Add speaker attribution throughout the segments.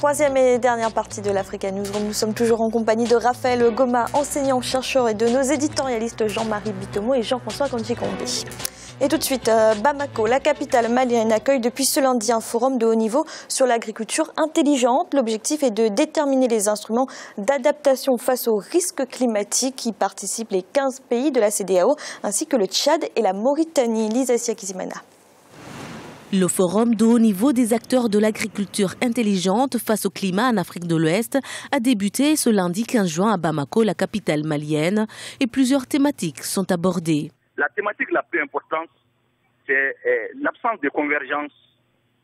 Speaker 1: troisième et dernière partie de l'Africa Newsroom. Nous sommes toujours en compagnie de Raphaël Goma, enseignant, chercheur, et de nos éditorialistes Jean-Marie Bitomo et Jean-François Kandji-Kombe. Et tout de suite, Bamako, la capitale malienne, accueille depuis ce lundi un forum de haut niveau sur l'agriculture intelligente. L'objectif est de déterminer les instruments d'adaptation face aux risques climatiques qui participent les 15 pays de la CEDEAO, ainsi que le Tchad et la Mauritanie. Lisa Siakizimana.
Speaker 2: Le forum de haut niveau des acteurs de l'agriculture intelligente face au climat en Afrique de l'Ouest a débuté ce lundi 15 juin à Bamako, la capitale malienne, et plusieurs thématiques sont abordées.
Speaker 3: La thématique la plus importante, c'est l'absence de convergence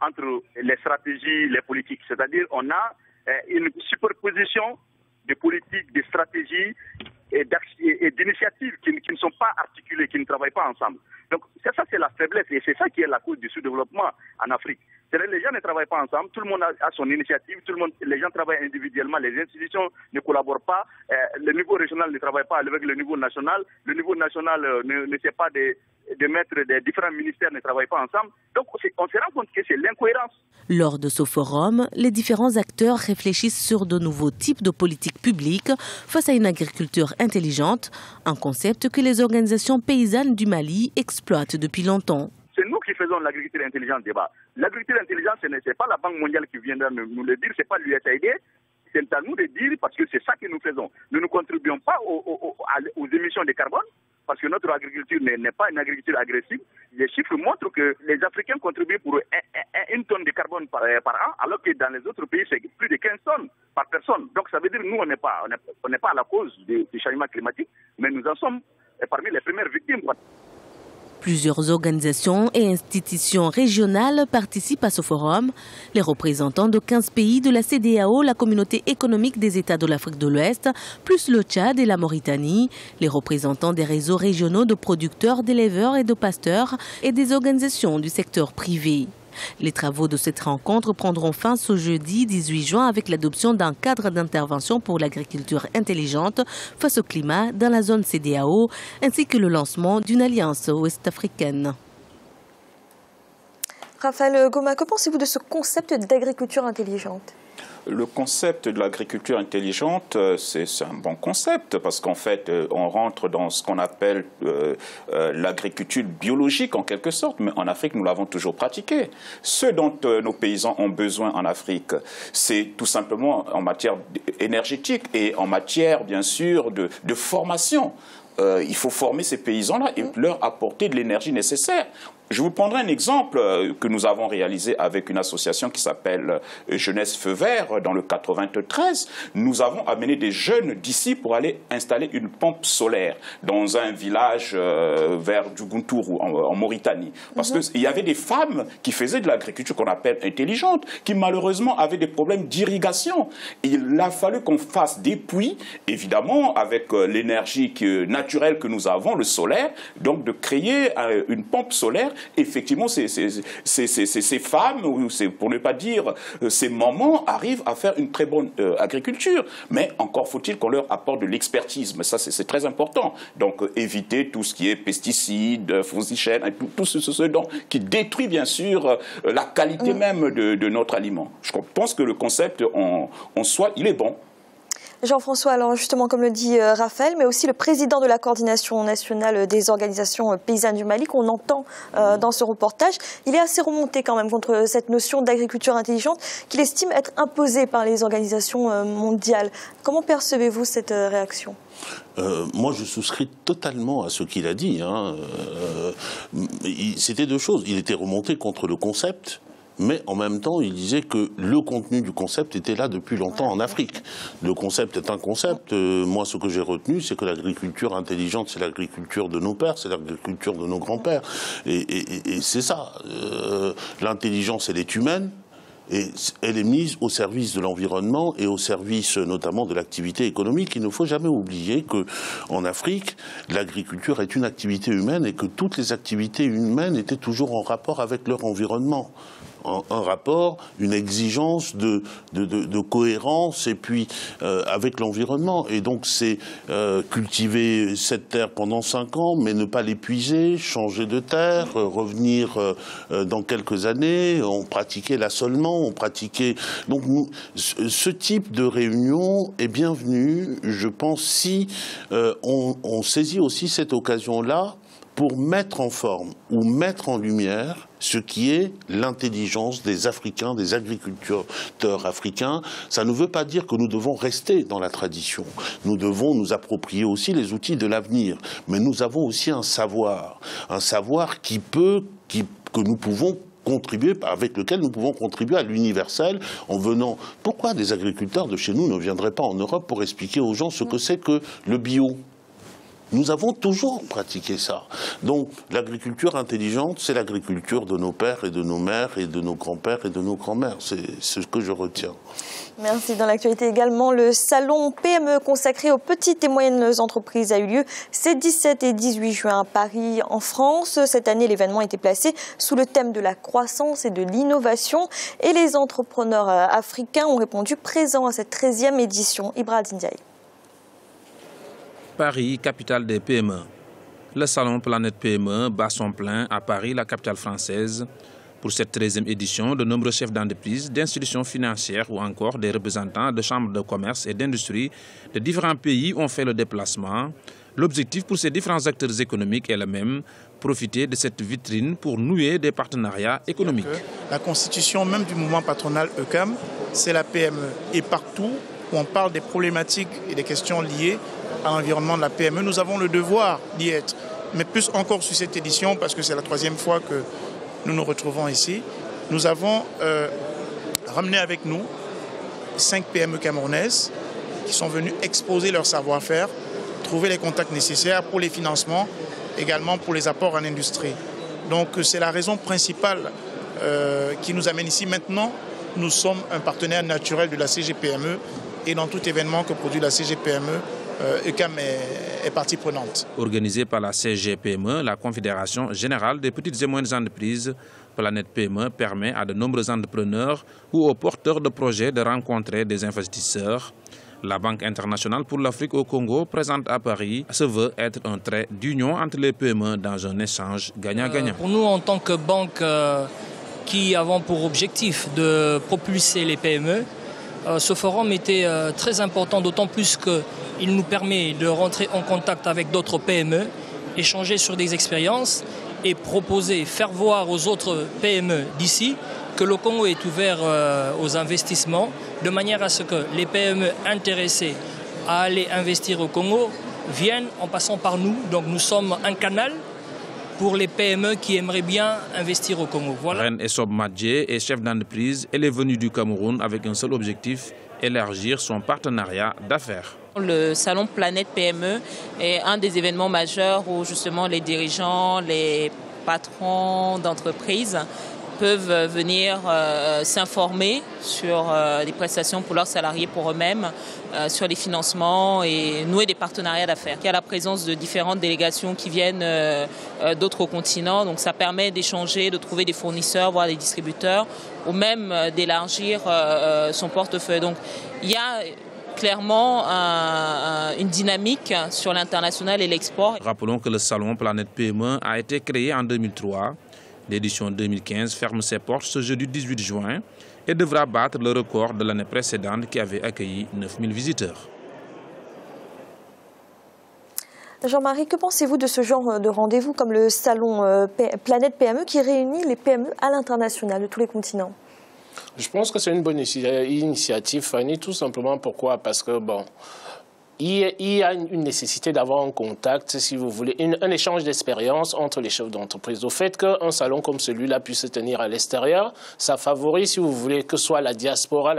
Speaker 3: entre les stratégies et les politiques. C'est-à-dire qu'on a une superposition de politiques, de stratégies et d'initiatives qui ne sont pas articulées, qui ne travaillent pas ensemble. Donc ça, c'est la faiblesse et c'est ça qui est la cause du sous-développement en Afrique. C'est-à-dire les gens ne travaillent pas ensemble, tout le monde a son initiative, les gens travaillent individuellement, les institutions ne collaborent pas, le niveau régional ne travaille pas avec le niveau national ne sait pas de mettre des différents ministères ne travaillent pas ensemble. Donc on se rend compte que c'est l'incohérence.
Speaker 2: Lors de ce forum, les différents acteurs réfléchissent sur de nouveaux types de politiques publiques face à une agriculture intelligente, un concept que les organisations paysannes du Mali exploitent depuis longtemps.
Speaker 3: C'est nous qui faisons l'agriculture intelligente débat. L'agriculture intelligente, ce n'est pas la Banque mondiale qui viendra nous le dire, ce n'est pas l'USAID. C'est à nous de dire parce que c'est ça que nous faisons. Nous ne contribuons pas aux émissions de carbone parce que notre agriculture n'est pas une agriculture agressive. Les chiffres montrent que les Africains contribuent pour une tonne de carbone par an, alors que dans les autres pays, c'est plus de 15 tonnes par personne. Donc ça veut dire que nous, on n'est pas à la cause du changement climatique, mais nous en sommes parmi les premières victimes.
Speaker 2: Plusieurs organisations et institutions régionales participent à ce forum. Les représentants de 15 pays de la CEDEAO, la communauté économique des États de l'Afrique de l'Ouest, plus le Tchad et la Mauritanie, les représentants des réseaux régionaux de producteurs, d'éleveurs et de pasteurs et des organisations du secteur privé. Les travaux de cette rencontre prendront fin ce jeudi 18 juin avec l'adoption d'un cadre d'intervention pour l'agriculture intelligente face au climat dans la zone CEDEAO, ainsi que le lancement d'une alliance ouest-africaine.
Speaker 1: Raphaël Goma, que pensez-vous de ce concept d'agriculture intelligente ?
Speaker 4: Le concept de l'agriculture intelligente, c'est un bon concept parce qu'en fait, on rentre dans ce qu'on appelle l'agriculture biologique en quelque sorte, mais en Afrique, nous l'avons toujours pratiqué. Ce dont nos paysans ont besoin en Afrique, c'est tout simplement en matière énergétique et en matière, bien sûr, de formation. Il faut former ces paysans-là et leur apporter de l'énergie nécessaire. Je vous prendrai un exemple que nous avons réalisé avec une association qui s'appelle Jeunesse Feu Vert dans le 93. Nous avons amené des jeunes d'ici pour aller installer une pompe solaire dans un village vers Djougountourou en Mauritanie. Parce qu'il y avait des femmes qui faisaient de l'agriculture qu'on appelle intelligente, qui malheureusement avaient des problèmes d'irrigation. Il a fallu qu'on fasse des puits, évidemment avec l'énergie naturelle que nous avons, le solaire, donc de créer une pompe solaire. Effectivement, ces femmes, ou pour ne pas dire ces mamans, arrivent à faire une très bonne agriculture. Mais encore faut-il qu'on leur apporte de l'expertise. Mais ça, c'est très important. Donc, éviter tout ce qui est pesticides, fongicides, tout ce qui détruit, bien sûr, la qualité même de notre aliment. Je pense que le concept en soi, il est bon.
Speaker 1: Jean-François, alors justement, comme le dit Raphaël, mais aussi le président de la coordination nationale des organisations paysannes du Mali, qu'on entend dans ce reportage, il est assez remonté quand même contre cette notion d'agriculture intelligente qu'il estime être imposée par les organisations mondiales. Comment percevez-vous cette réaction ?
Speaker 5: Moi, je souscris totalement à ce qu'il a dit. C'était deux choses. Il était remonté contre le concept. Mais en même temps, il disait que le contenu du concept était là depuis longtemps en Afrique. Le concept est un concept. Moi, ce que j'ai retenu, c'est que l'agriculture intelligente, c'est l'agriculture de nos pères, c'est l'agriculture de nos grands-pères. Et c'est ça. L'intelligence, elle est humaine. Et elle est mise au service de l'environnement et au service notamment de l'activité économique. Il ne faut jamais oublier qu'en Afrique, l'agriculture est une activité humaine et que toutes les activités humaines étaient toujours en rapport avec leur environnement. un rapport, une exigence de cohérence et puis avec l'environnement. Et donc c'est cultiver cette terre pendant 5 ans, mais ne pas l'épuiser, changer de terre, revenir dans quelques années, on pratiquait l'assolement, on pratiquait... Donc ce type de réunion est bienvenu, je pense, si on saisit aussi cette occasion-là pour mettre en forme ou mettre en lumière ce qui est l'intelligence des Africains, des agriculteurs africains. Ça ne veut pas dire que nous devons rester dans la tradition. Nous devons nous approprier aussi les outils de l'avenir. Mais nous avons aussi un savoir que nous pouvons contribuer, avec lequel nous pouvons contribuer à l'universel en venant... Pourquoi des agriculteurs de chez nous ne viendraient pas en Europe pour expliquer aux gens ce que c'est que le bio ? Nous avons toujours pratiqué ça. Donc l'agriculture intelligente, c'est l'agriculture de nos pères et de nos mères et de nos grands-pères et de nos grands-mères. C'est ce que je retiens.
Speaker 1: Merci. Dans l'actualité également, le salon PME consacré aux petites et moyennes entreprises a eu lieu ces 17 et 18 juin à Paris, en France. Cette année, l'événement a été placé sous le thème de la croissance et de l'innovation. Et les entrepreneurs africains ont répondu présents à cette 13e édition. Ibra Ndiaye.
Speaker 6: Paris, capitale des PME. Le salon Planète PME bat son plein à Paris, la capitale française. Pour cette 13e édition, de nombreux chefs d'entreprise, d'institutions financières ou encore des représentants de chambres de commerce et d'industrie de différents pays ont fait le déplacement. L'objectif pour ces différents acteurs économiques est le même, profiter de cette vitrine pour nouer des partenariats économiques.
Speaker 7: La constitution même du mouvement patronal ECAM, c'est la PME. Et partout où on parle des problématiques et des questions liées à l'environnement de la PME, nous avons le devoir d'y être. Mais plus encore sur cette édition, parce que c'est la 3e fois que nous nous retrouvons ici, nous avons ramené avec nous 5 PME camerounaises qui sont venues exposer leur savoir-faire, trouver les contacts nécessaires pour les financements, également pour les apports en industrie. Donc c'est la raison principale qui nous amène ici. Maintenant, nous sommes un partenaire naturel de la CGPME et dans tout événement que produit la CGPME, ECAM est partie prenante.
Speaker 6: Organisée par la CGPME, la Confédération générale des petites et moyennes entreprises, Planète PME permet à de nombreux entrepreneurs ou aux porteurs de projets de rencontrer des investisseurs. La Banque internationale pour l'Afrique au Congo, présente à Paris, se veut être un trait d'union entre les PME dans un échange gagnant-gagnant.
Speaker 8: Pour nous, en tant que banque qui avons pour objectif de propulser les PME, ce forum était très important, d'autant plus qu'il nous permet de rentrer en contact avec d'autres PME, échanger sur des expériences et proposer, faire voir aux autres PME d'ici que le Congo est ouvert aux investissements, de manière à ce que les PME intéressées à aller investir au Congo viennent en passant par nous. Donc nous sommes un canal pour les PME qui aimeraient bien investir au Congo. Voilà.
Speaker 6: Ren Essob Madje est chef d'entreprise. Elle est venue du Cameroun avec un seul objectif, élargir son partenariat d'affaires.
Speaker 9: Le salon Planète PME est un des événements majeurs où justement les dirigeants, les patrons d'entreprises peuvent venir s'informer sur les prestations pour leurs salariés, pour eux-mêmes, sur les financements et nouer des partenariats d'affaires. Il y a la présence de différentes délégations qui viennent d'autres continents, donc ça permet d'échanger, de trouver des fournisseurs, voire des distributeurs, ou même d'élargir son portefeuille. Donc il y a clairement une dynamique sur l'international et l'export.
Speaker 6: Rappelons que le salon Planète PME a été créé en 2003. L'édition 2015 ferme ses portes ce jeudi 18 juin et devra battre le record de l'année précédente qui avait accueilli 9000 visiteurs.
Speaker 1: Jean-Marie, que pensez-vous de ce genre de rendez-vous comme le salon Planète PME qui réunit les PME à l'international de tous les continents?
Speaker 10: Je pense que c'est une bonne initiative, Fanny, tout simplement pourquoi? Parce que, bon, il y a une nécessité d'avoir un contact, si vous voulez, un échange d'expérience entre les chefs d'entreprise. Au fait qu'un salon comme celui-là puisse se tenir à l'extérieur, ça favorise, si vous voulez, que soit la diaspora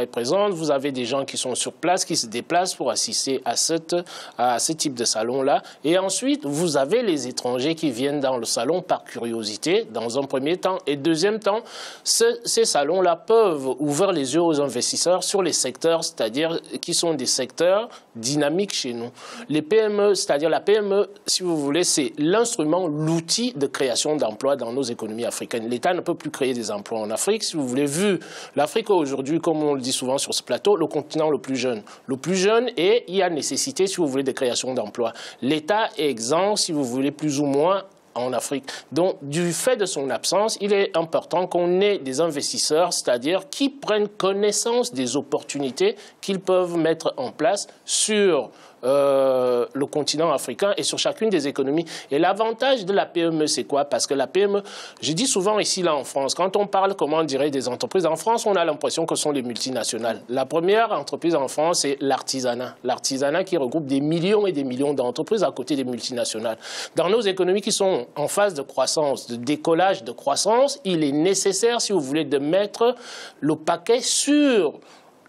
Speaker 10: est présente. Vous avez des gens qui sont sur place, qui se déplacent pour assister à ce type de salon-là. Et ensuite, vous avez les étrangers qui viennent dans le salon par curiosité, dans un premier temps. Et deuxième temps, ces salons-là peuvent ouvrir les yeux aux investisseurs sur les secteurs, c'est-à-dire qui sont des secteurs dynamique chez nous. Les PME, c'est-à-dire la PME, si vous voulez, c'est l'instrument, l'outil de création d'emplois dans nos économies africaines. L'État ne peut plus créer des emplois en Afrique. Si vous voulez, vu l'Afrique aujourd'hui, comme on le dit souvent sur ce plateau, le continent le plus jeune. Le plus jeune, et il y a nécessité, si vous voulez, de création d'emplois. L'État est exempt, si vous voulez, plus ou moins, en Afrique. Donc, du fait de son absence, il est important qu'on ait des investisseurs, c'est-à-dire qui prennent connaissance des opportunités qu'ils peuvent mettre en place sur le continent africain et sur chacune des économies. Et l'avantage de la PME, c'est quoi? Parce que la PME, je dis souvent ici, là, en France, quand on parle, comment dirais, des entreprises, en France, on a l'impression que ce sont les multinationales. La première entreprise en France, c'est l'artisanat. L'artisanat qui regroupe des millions et des millions d'entreprises à côté des multinationales. Dans nos économies qui sont en phase de croissance, de décollage de croissance, il est nécessaire, si vous voulez, de mettre le paquet sur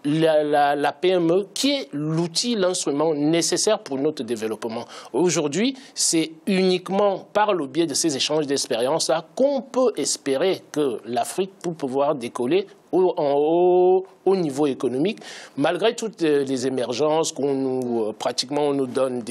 Speaker 10: la PME, qui est l'outil, l'instrument nécessaire pour notre développement. Aujourd'hui, c'est uniquement par le biais de ces échanges d'expériences-là qu'on peut espérer que l'Afrique, pour pouvoir décoller au niveau économique, malgré toutes les émergences qu'on nous, pratiquement, on nous donne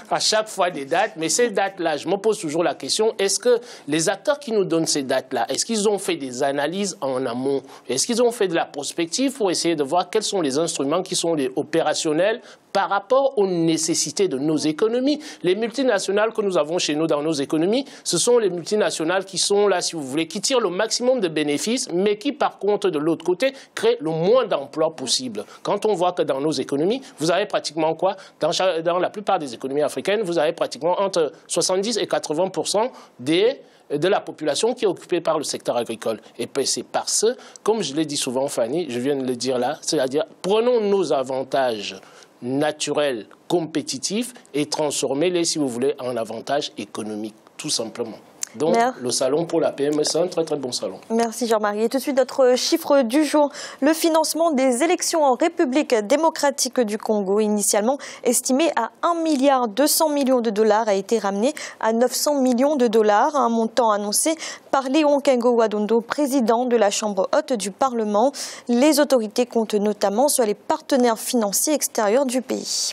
Speaker 10: à chaque fois des dates, mais ces dates-là, je me pose toujours la question, est-ce que les acteurs qui nous donnent ces dates-là, est-ce qu'ils ont fait des analyses en amont? Est-ce qu'ils ont fait de la prospective pour essayer de voir quels sont les instruments qui sont les opérationnels par rapport aux nécessités de nos économies? Les multinationales que nous avons chez nous dans nos économies, ce sont les multinationales qui sont là, si vous voulez, qui tirent le maximum de bénéfices, mais qui, par contre, de l'autre côté, créent le moins d'emplois possible. Quand on voit que dans nos économies, vous avez pratiquement quoi? Dans la plupart des économies africaines, vous avez pratiquement entre 70 et 80% de la population qui est occupée par le secteur agricole. Et puis c'est parce que, comme je l'ai dit souvent, Fanny, je viens de le dire là, c'est-à-dire prenons nos avantages naturels, compétitifs, et transformez-les, si vous voulez, en avantages économiques, tout simplement. Donc, le salon pour la PME, c'est un très très bon salon.
Speaker 1: Merci Jean-Marie. Et tout de suite, notre chiffre du jour. Le financement des élections en République démocratique du Congo, initialement estimé à 1,2 milliard de dollars, a été ramené à 900 millions de dollars, un montant annoncé par Léon Kengo-Wadondo, président de la Chambre haute du Parlement. Les autorités comptent notamment sur les partenaires financiers extérieurs du pays.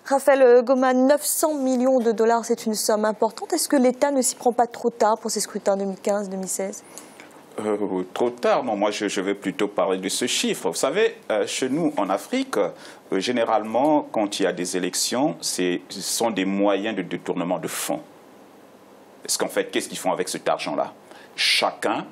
Speaker 1: Raphaël Goma, 900 millions de dollars, c'est une somme importante. Est-ce que l'État ne s'y prend pas trop tard pour ces scrutins 2015-2016 ?
Speaker 4: Trop tard, non. Moi, je vais plutôt parler de ce chiffre. Vous savez, chez nous, en Afrique, généralement, quand il y a des élections, ce sont des moyens de détournement de fonds. Parce qu'en fait, qu'est-ce qu'ils font avec cet argent-là? Chacun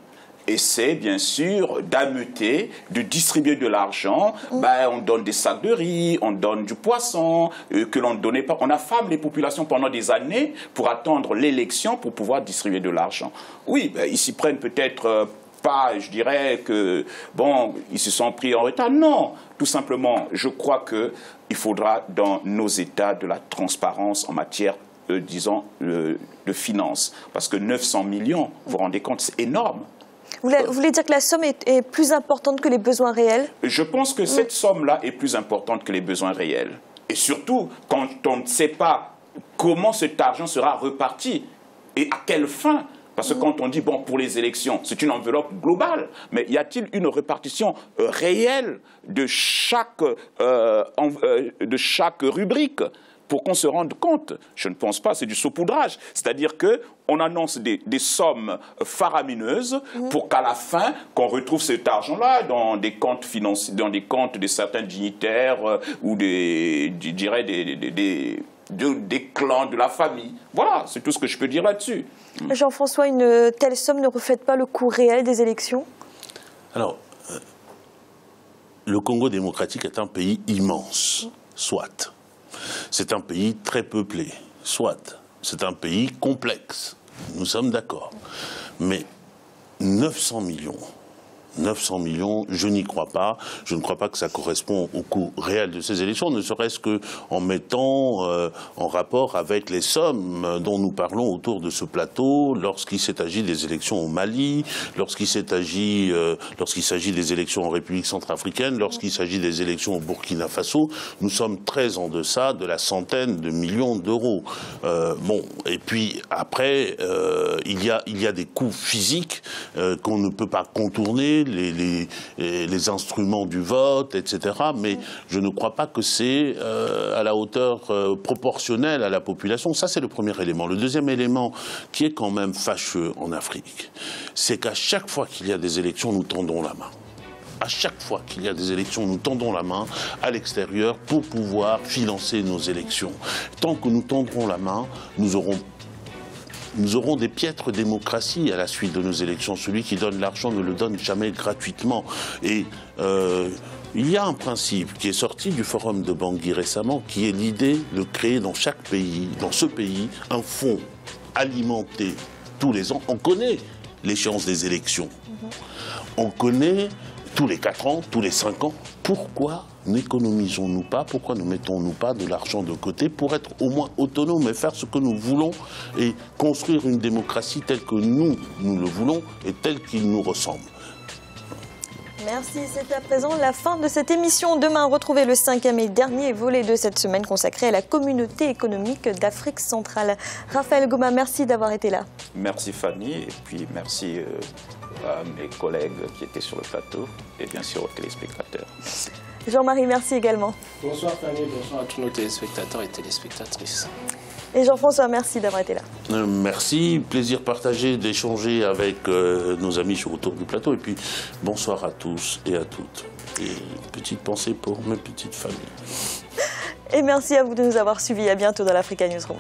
Speaker 4: essaie, bien sûr, d'ameuter, de distribuer de l'argent. On donne des sacs de riz, on donne du poisson, que l'on ne donnait pas. On affame les populations pendant des années pour attendre l'élection pour pouvoir distribuer de l'argent. Oui, ils s'y prennent peut-être pas, je dirais que, bon, ils se sont pris en retard. Non, tout simplement, je crois qu'il faudra dans nos États de la transparence en matière, disons, de finances. Parce que 900 millions, vous vous rendez compte, c'est énorme.
Speaker 1: Vous voulez dire que la somme est plus importante que les besoins réels?
Speaker 4: Je pense que cette somme-là est plus importante que les besoins réels. Et surtout, quand on ne sait pas comment cet argent sera reparti et à quelle fin. Parce que quand on dit, bon, pour les élections, c'est une enveloppe globale, mais y a-t-il une répartition réelle de chaque rubrique pour qu'on se rende compte? Je ne pense pas, c'est du saupoudrage. C'est-à-dire qu'on annonce des sommes faramineuses pour qu'à la fin, qu'on retrouve cet argent-là dans des comptes financiers, dans des comptes de certains dignitaires ou des clans de la famille. Voilà, c'est tout ce que je peux dire là-dessus.
Speaker 1: Jean-François, une telle somme ne reflète pas le coût réel des élections? Alors,
Speaker 5: le Congo démocratique est un pays immense, soit. C'est un pays très peuplé, soit. C'est un pays complexe, nous sommes d'accord. Mais 900 millions, je n'y crois pas. Je ne crois pas que ça correspond au coût réel de ces élections, ne serait-ce qu'en mettant en rapport avec les sommes dont nous parlons autour de ce plateau, lorsqu'il s'est agi des élections au Mali, lorsqu'il s'agit des élections en République centrafricaine, lorsqu'il s'agit des élections au Burkina Faso, nous sommes très en deçà de la centaine de millions d'euros. Et puis après, il y a des coûts physiques qu'on ne peut pas contourner. les instruments du vote, etc. Mais je ne crois pas que c'est à la hauteur proportionnelle à la population. Ça, c'est le premier élément. Le deuxième élément qui est quand même fâcheux en Afrique, c'est qu'à chaque fois qu'il y a des élections, nous tendons la main. À chaque fois qu'il y a des élections, nous tendons la main à l'extérieur pour pouvoir financer nos élections. Tant que nous tendrons la main, nous aurons des piètres démocraties à la suite de nos élections. Celui qui donne l'argent ne le donne jamais gratuitement. Et il y a un principe qui est sorti du forum de Bangui récemment, qui est l'idée de créer dans chaque pays, dans ce pays, un fonds alimenté tous les ans. On connaît l'échéance des élections. On connaît tous les 4 ans, tous les 5 ans. Pourquoi n'économisons-nous pas, pourquoi ne mettons-nous pas de l'argent de côté pour être au moins autonomes et faire ce que nous voulons et construire une démocratie telle que nous le voulons et telle qu'il nous ressemble?
Speaker 1: Merci, c'est à présent la fin de cette émission. Demain, retrouvez le 5e et dernier volet de cette semaine consacré à la communauté économique d'Afrique centrale. Raphaël Goma, merci d'avoir été là.
Speaker 4: Merci Fanny, et puis merci à mes collègues qui étaient sur le plateau et bien sûr aux téléspectateurs. Merci.
Speaker 1: Jean-Marie, merci également.
Speaker 10: Bonsoir Fanny, bonsoir à tous nos téléspectateurs et téléspectatrices.
Speaker 1: Et Jean-François, merci d'avoir été là.
Speaker 5: Merci, plaisir partagé d'échanger avec nos amis autour du plateau. Et puis, bonsoir à tous et à toutes. Et petite pensée pour mes petites familles.
Speaker 1: Et merci à vous de nous avoir suivis. À bientôt dans l'Africa Newsroom.